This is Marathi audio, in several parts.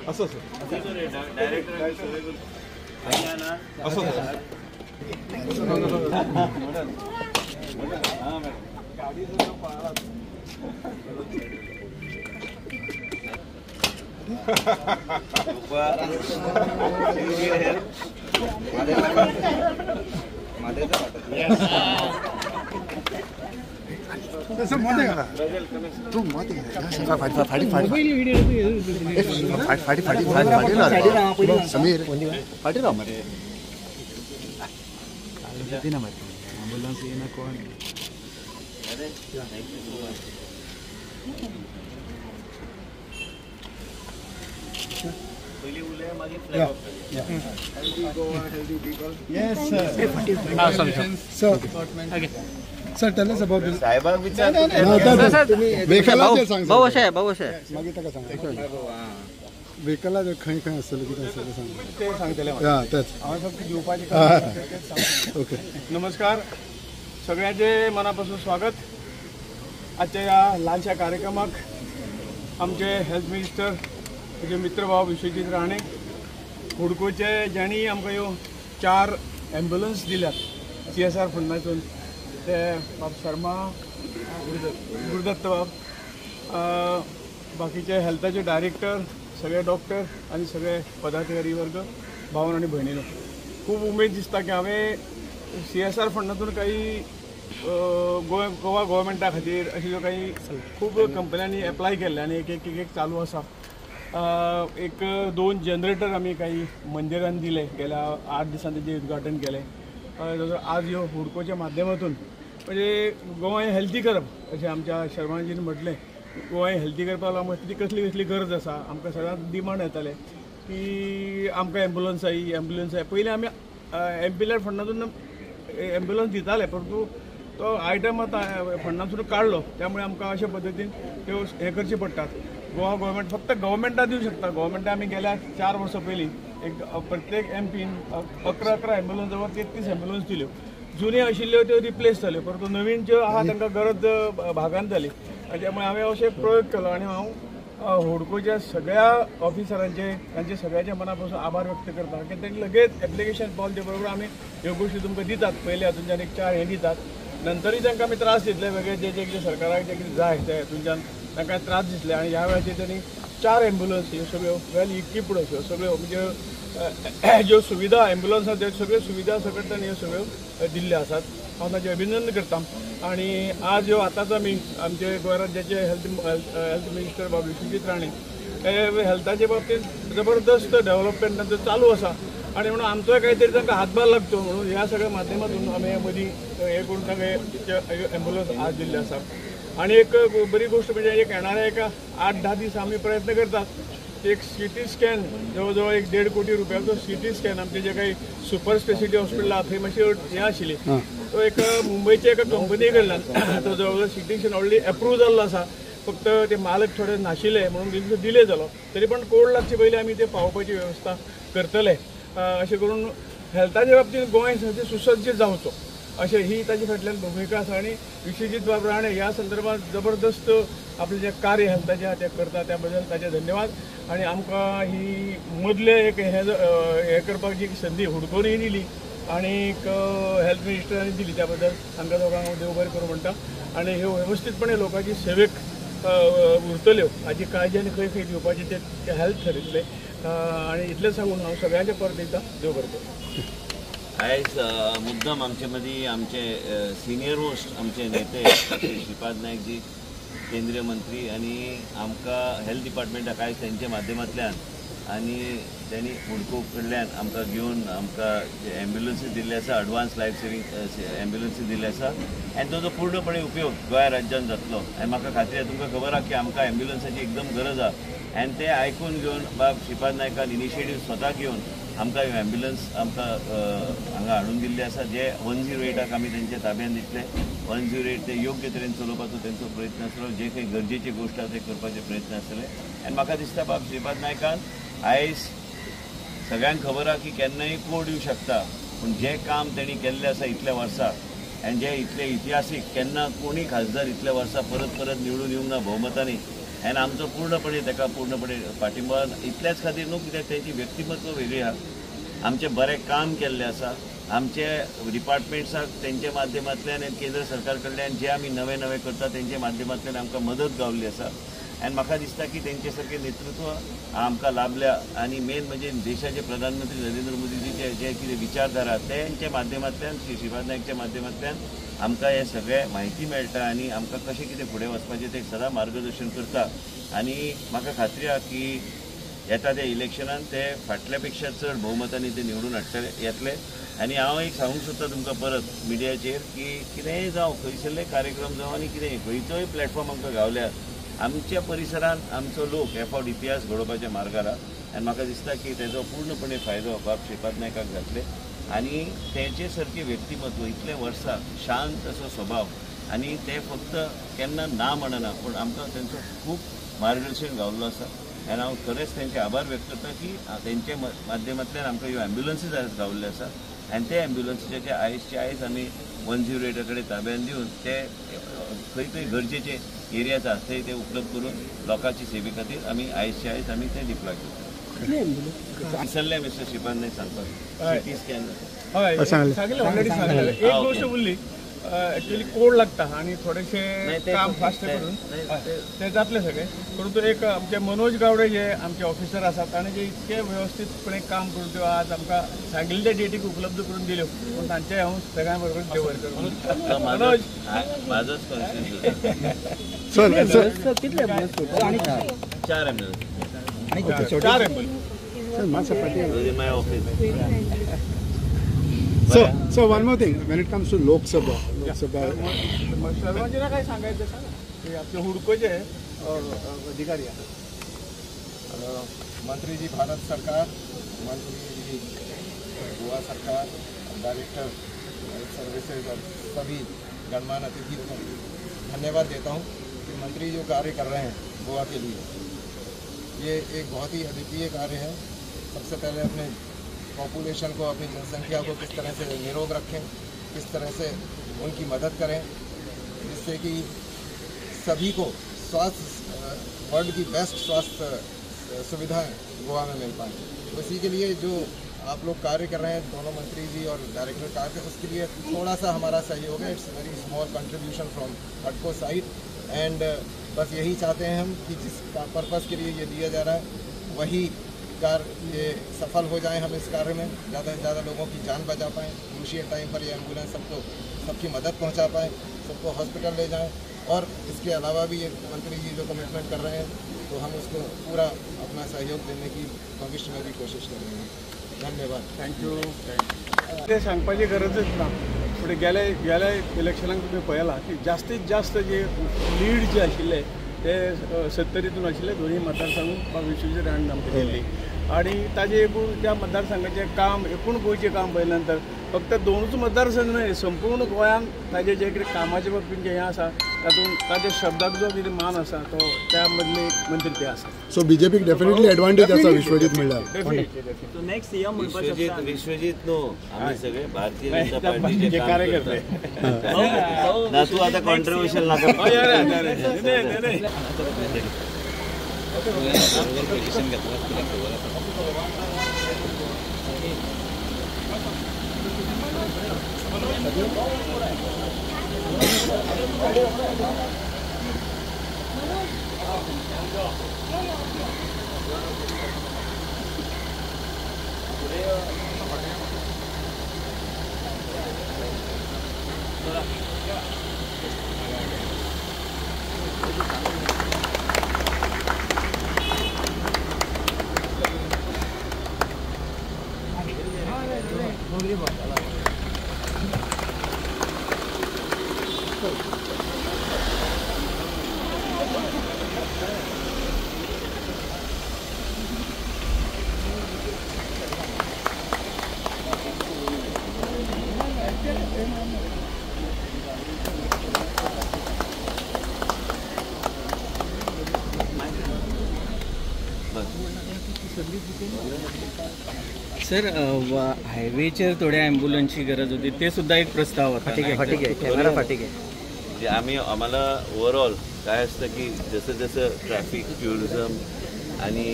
असं Sir, tell us about this. Vehicle खंय खंय आसतलें कितें आसतलें सांग ते सांगतले तेच हांव फक्त घेवपाचें ओके. नमस्कार, सगळ्यांचे मनापासून स्वागत आजच्या या ल्हानशा कार्यक्रमाक. आमचे हेल्थ मिनिस्टर म्हजे मित्र भाव विश्वजीत राणे हुडकोचे ज्यांनी आमकां ह्यो 4 एम्ब्युलन्स दिल्यात CSR फंडातून, ते बाब शर्मा, गुरुदत्त बाब, बाकीचे हेल्थाचे डायरेक्टर, सगळे डॉक्टर आणि सगळे पदाधिकारी वर्ग, भावन आणि भयणीनो, खूब उमेद दिसता की हांवें CSR फंडातून काही गोवा गव्हर्मेंटा खातीर अशें ज्यो काही खूब कंपन्यांनी एप्लाय केल्ले आनी एक चालू आसा. 1-2 जनरेटर आमी काही मंदिरांत दिले, गेल्या 8 दिसांनी तेजें उद्घाटन केलें. आज ह्यो हुडकोच्या माध्यमातून म्हणजे गोवा हेल्थी करप अशें आमच्या शर्माजीन म्हटलें. गोवा हेल्थी करपाक लागून ती कसली गरज आसा, आमकां सदांच डिमांड येताले की आमकां एम्ब्युलन्स जाय. पयलीं आमी एम्पिलर फंडातून एम्ब्युलन्स दिताले, परंतु तो आयटम आतां फंडांतून काडलो, त्यामुळे आमकां अशे पद्दतीन त्यो हे करचे पडटात. गोवा गव्हर्मेंट फक्त गव्हर्मेंटा दिवं शकता. गव्हर्मेंटा आमी गेल्या 4 वर्सां पयलीं प्रत्येक MPन 11 एम्ब्युलन्स जवळ 33 एम्ब्युलन्स दिल्यो. जुन्यो आशिल्ल्यो त्यो रिप्लेस जाल्यो, परंतु नवीन ज्यो आहा तांकां गरज भागांत जाली. त्यामुळे हांवें अशें प्रयोग केलो आनी हांव हुडकोच्या सगळ्या ऑफिसरांचे तांचे सगळ्यांच्या मनापासून आभार व्यक्त करता की ते लगेच एप्लिकेशन पावले बरोबर आमी ह्यो गोश्टी तुमकां दितात. पयलीं हातूंतल्यान 4 हे दितात, नंतरूय तांकां आमी त्रास दितले वेगळे जे सरकाराक जे कितें जाय ते हातूंतल्यान तांकां त्रास दितले. आनी ह्या वेळाचेर त्यांनी 4 एम्ब्युलन्स ह्यो सगळ्यो वेल इक्विप्ड अश्यो सगळ्यो म्हणजे ज्यो सुविधा एम्ब्युलन्स आसा त्यो सगळ्यो सुविधा सकट तांणी ह्यो सगळ्यो दिल्ल्यो आसात. हांव ताचें अभिनंदन करता. आणि आज ह्यो आतांच आमी आमचे गोंय राज्याचे हेल्थ मिनिस्टर बाब विश्वजीत राणे हे हेल्थाचे बाबतींत जबरदस्त डेव्हलपमेंट तांचो चालू आसा आणि म्हणून आमचोय काहीतरी तांकां हातभार लागतो म्हणून ह्या सगळ्या माध्यमातून आमी मदीं हे करून तांकां एम्ब्युलन्स आज दिल्ले आसा. आणि एक बरी गोष्ट म्हणजे एक येणाऱ्या 8-10 दीस आमी प्रयत्न करतात. एक CT स्कॅन जवळजवळ 1.5 कोटी रुपयाचो CT स्कॅन आमचे जे काही सुपर स्पेशालिटी हॉस्पिटल आहा थंय मातशी हे आशिल्ली, तो एक मुंबयचे एका कंपनी कडल्यान तो जवळजवळ CT स्कॅन ऑलरेडी एप्रूव जाल्लो आसा. फक्त ते मालक थोडे नाशिल्ले म्हणून तेंचो डिले जालो. तरी पण कोड लागचे पयलीं आमी ते पावोवपाची वेवस्था करतले. अशें करून हेल्थाच्या बाबतींत गोंय सुसज्ज जावचो अशें ही ताचे फाटल्यान भुमिका आसा. आणि विश्वजीत बाब राणे ह्या संदर्भात जबरदस्त आपलें जें कार्य हेल्थाचें आहा तें करता, त्या बद्दल ताचे धन्यवाद. आणि आमकां ही मदले एक हे करपाक जी संदी हुडकोनूय दिली आणि हेल्थ मिनिस्टरांनी दिली, त्या बद्दल तांकां दोगांक हांव देव बरें करूं म्हणटा. आणि ह्यो वेवस्थीतपणे लोकांची सेवेक उरतल्यो हाची काळजी आनी खंय खंय दिवपाची ते हेल्थ ठरयतले. आणि इतलें सांगून हांव सगळ्यांचे परत एकदां देव बरें करूं. आयज मुद्दम आमचे मदीं आमचे सिनियर मोस्ट आमचे नेते श्रीपाद नायक जी केंद्रीय मंत्री आणि आमकां हेल्थ डिपार्टमेंटाक आयज तेंच्या माध्यमांतल्यान आणि त्यांनी हुडको कडल्यान आमकां घेवन आमकां एम्ब्युलन्सीस दिल्ले आसा, एडवान्स लायफ सेवींग एम्ब्युलन्सीस दिल्ले आसा आनी ताजो पूर्णपणे उपयोग गोंय राज्यात जातलो. आनी म्हाका खात्री आसा तुमकां खबर आहा की आमकां एम्ब्युलन्साची एकदम गरज आहा. आनी ते आयकून घेवन बाब श्रीपाद नायकान इनिशिएटीव स्वता घेवन आमकां एम्ब्युलन्स आमकां हांगा हाडून दिल्ले आसा, जे 108 आमी तेंच्या ताब्यान दितले. 108 ते योग्य तरेन चलोवपाचो तेंचो प्रयत्न आसलो, जे काही गरजेची गोश्ट आसा ते करपाचे प्रयत्न आसतले. आनी म्हाका दिसता बाब श्रीपाद नायकान आयज सगळ्यांक खबर आहा की केन्नाय कोड येवं शकता, पूण जें काम तेणी केल्लें आसा इतल्या वर्सां आनी जे इतले इतिहासीक केन्ना कोणी खासदार इतल्या वर्सां परत निवडून येवंक ना भोवमतांनी, आनी आमचो पूर्णपणे ताका पूर्णपणे पाठिंबा इतल्याच खातीर न्हू कित्याक तेंची व्यक्तिमत्व वेगळी आहा आमचें बरें काम केल्लें आसा आमचे डिपार्टमेंट्साक तेंचे माध्यमांतल्यान आनी केंद्र सरकार कडल्यान जे आमी नवे नवे करता तेंचे माध्यमांतल्यान आमकां मदत गावल्ली आसा आनी म्हाका दिसता की तेंचे सारकें नेतृत्व आमकां लाभल्या आनी मेन म्हणजे देशाचे प्रधानमंत्री नरेंद्र मोदीजीचे जे कितें विचारधारा तेंच्या माध्यमांतल्यान श्रीपाद नायकच्या माध्यमांतल्यान आमकां हे सगळें म्हायती मेळटा आनी आमकां कशें कितें फुडें वचपाचें तें सदां मार्गदर्शन करता आनी म्हाका खात्री आहा की येता त्या इलेक्शनान ते फाटल्या पेक्षा चड भोवमतांनी ते निवडून हाडटले येतले आनी हांव एक सांगूंक सोदता तुमकां परत मिडियाचेर की कितेंय जावं खंयसरले कार्यक्रम जावं आनी कितेंय खंयचोय प्लॅटफॉर्म आमकां गावल्या आमच्या परिसरांत आमचो लोक हे फावट इतिहास घडोवपाच्या मार्गार आहा आनी म्हाका दिसता की तेजो पूर्णपणे फायदो बाब श्रीपाद नायकाक जातले आनी तेचे सारकें व्यक्तिमत्व इतले वर्सां शांत असो स्वभाव आनी ते फक्त केन्ना ना म्हणना पूण आमकां तेंचो खूब मार्गदर्शन गावल्लो आसा आनी हांव खरेंच तेंचे आभार व्यक्त करता की तेंचे माध्यमांतल्यान आमकां ह्यो एम्ब्युलन्सीज आज गावल्ले आसा आनी ते एम्ब्युलन्सीचे आयजचे आयज आमी 108 कडेन ताब्यान दिवन ते खंय खंय गरजेचे एरियाज आसा थंय ते उपलब्ध करून लोकांची सेवे खातीर आमी आयजचे आयज आमी ते डिप्लॉय करता विसरले मिस्टर श्रीपाद नायक सांगपाक सिटी स्कॅन हय सांगले ऑलरेडी सांगले एक गोष्ट उरली ॲक्च्युली कोड लागता आणि थोडेशे काम फास्ट करून ते जातले सगळे परंतु एक आमचे मनोज गावडे जे आमचे ऑफिसर आसात आणि जे इतके व्यवस्थितपणे काम करून त्यो आज आमकां सांगिल्ले डेटीक उपलब्ध करून दिल्यो पूण तांचे हांव सगळ्यां बरोबर देवर करता मनोज माझोच कितले 4 ambulance 4 ambulance my office So one more thing, when it comes to Lok Sabha. सर्वांना काय सांगायचं सांगा की आपले हुडकोचे अधिकारी आहेत मंत्री जी भारत सरकार, मंत्री जी गोवा सरकार, डायरेक्टर सर्विसेज और सभी गणमान्य अतिथि को धन्यवाद देता हूँ कि मंत्री जो कार्य कर रहे हैं गोवा के लिए ये एक बहुत ही अद्वितीय कार्य है। सबसे पहले अपने पॉपुलेशन को, अपनी जनसंख्या को किस तरह से निरोग रखें, किस तरह से उनकी मदद करें जिससे कि सभी को स्वास्थ्य वर्ल्ड की बेस्ट स्वास्थ्य सुविधाएं गोवा में मिल पाएँ। उसी के लिए जो आप लोग कार्य कर रहे हैं दोनों मंत्री जी और डायरेक्टर कार्य, उसके लिए थोड़ा सा हमारा सहयोग है। It's very small contribution from हटको साइड एंड बस यही चाहते हैं हम कि जिस पर्पज़ के लिए ये दिया जा रहा है वही ये सफल हो जाएं, हम इस कार्य में ज़्यादा से ज़्यादा लोगों की जान बचा पाएँ, क्रूशियल टाइम पर ये एम्बुलेंस सबकी मदद पहुंचा पाएँ, सबको हॉस्पिटल ले जाएं। और इसके अलावा भी ये मंत्री जी जो कमिटमेंट कर रहे हैं तो हम उसको पूरा अपना सहयोग देने की भविष्य में भी कोशिश करेंगे। धन्यवाद। थँक्यू। ते सांगपाची गरजच ना पुढे गेल्या इलेक्शनाक तुम्ही पळयलां की जास्तीत जास्त जे लीड जे आशिल्ले ते 70 आशिल्ले दोन्ही मतदारसंघ विश्वजीत राणान आमकां दिल्ली आणि ताजे एकूण त्या मतदारसंघाचे काम एकूण गोंयचे काम पळयल्यानंतर फक्त 2च मतदारसंघ न्हय संपूर्ण गोंयांत ताजे जे कितें कामाच्या बाबतींत जे हें आसा तातूंत ताजे शब्दाक जो कितें मान आसा तो त्या मदले एक मंत्री ते आसा। सो बीजेपीक डेफिनेटली एडवांटेज आसा विश्वजीत म्हणल्यार डेफिनेटली नेक्स्ट सीएम विश्वजीत न्हू आमी सगळे भारतीय जनता पार्टीचे कार्यकर्ते ना तू आता कॉन्ट्रिब्युशन नाका सर हायवेचेर थोड्या ॲम्ब्युलन्सची गरज होती ते सुद्धा एक प्रस्ताव होता। फाटीक आहे कॅमेरा फाटीक आहे आम्हाला ओव्हरऑल काय असतं की जसं जसं ट्रॅफिक टुरिझम आणि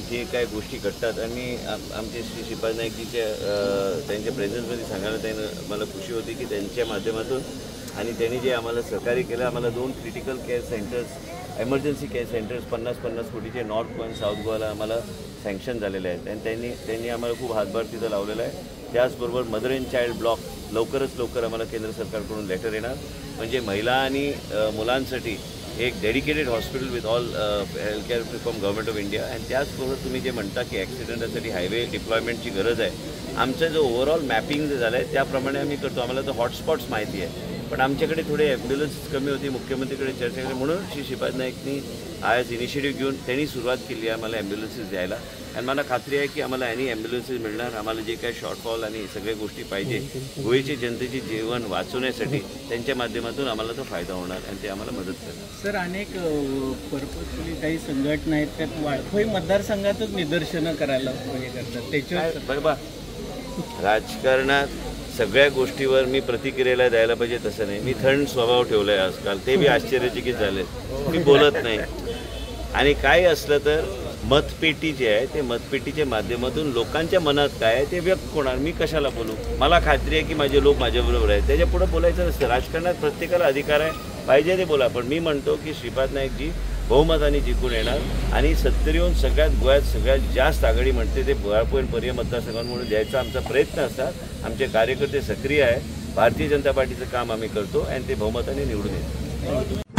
जे काय गोष्टी घडतात आणि आमचे श्री श्रीपाद नाईकजीच्या त्यांच्या प्रेझेन्समध्ये सांगायला त्यानं मला खुशी होती की त्यांच्या माध्यमातून आणि त्यांनी जे आम्हाला सहकार्य केलं, आम्हाला 2 critical care centres emergency care centres 50-50 कोटीचे नॉर्थ गोवा आणि साऊथ गोवाला आम्हाला सँक्शन झालेले आहेत आणि त्यांनी आम्हाला खूप हातभार तिथं लावलेला आहे. त्याचबरोबर मदर अँड चाइल्ड ब्लॉक लवकरच लवकर आम्हाला केंद्र सरकारकडून लेटर येणार, म्हणजे महिला आणि मुलांसाठी एक dedicated hospital with all health care from government of India. आणि त्याचबरोबर तुम्ही जे म्हणता की ॲक्सिडेंटासाठी हायवे डिप्लॉयमेंटची गरज आहे, आमचं जो ओव्हरऑल मॅपिंग जे झालं आहे त्याप्रमाणे आम्ही करतो. आम्हाला तर हॉटस्पॉट्स माहिती आहे, पण आमच्याकडे थोडे ॲम्ब्युलन्स कमी होती. मुख्यमंत्रीकडे चर्चा केली म्हणून श्री श्रीपाद नाईकनी आज इनिशिएटिव्ह घेऊन त्यांनी सुरुवात केली आहे आम्हाला ॲम्ब्युलन्सेस द्यायला. आणि मला खात्री आहे की आम्हाला आणि ॲम्ब्युलन्सेस मिळणार. आम्हाला जे काय शॉर्टफॉल आणि सगळ्या गोष्टी पाहिजे गोव्याची जनतेची जीवन वाचवण्यासाठी त्यांच्या माध्यमातून आम्हाला तो फायदा होणार आणि ते आम्हाला मदत करणार. सर, अनेक पर्पजफुली काही संघटना आहेत त्यात वाळखोई मतदारसंघातच निदर्शनं करायला हे करतात. त्याच्यावर बरोबर राजकारणात सगळ्या गोष्टीवर मी प्रतिक्रियेला द्यायला पाहिजे तसं नाही. मी थंड स्वभाव ठेवला आहे आजकाल, ते बी आश्चर्यचकित झाले. मी बोलत नाही आणि काय असलं तर मतपेटी जे आहे ते मतपेटीच्या माध्यमातून लोकांच्या मनात काय आहे ते व्यक्त होणार. मी कशाला बोलू? मला खात्री आहे की माझे लोक माझ्याबरोबर आहेत. त्याच्या पुढे बोलायचं नसतं. राजकारणात प्रत्येकाला अधिकार आहे, पाहिजे ते बोला. पण मी म्हणतो की श्रीपाद नाईकजी बहुमताने जिंकून येणार आणि 70 येऊन गोव्यात सगळ्यात जास्त आघाडी म्हणते ते वाळपण पर्याय मतदारसंघांमुळे द्यायचा आमचा प्रयत्न असतात. आमचे कार्यकर्ते सक्रिय आहे. भारतीय जनता पार्टीचं काम आम्ही करतो आणि ते बहुमताने निवडून येतात.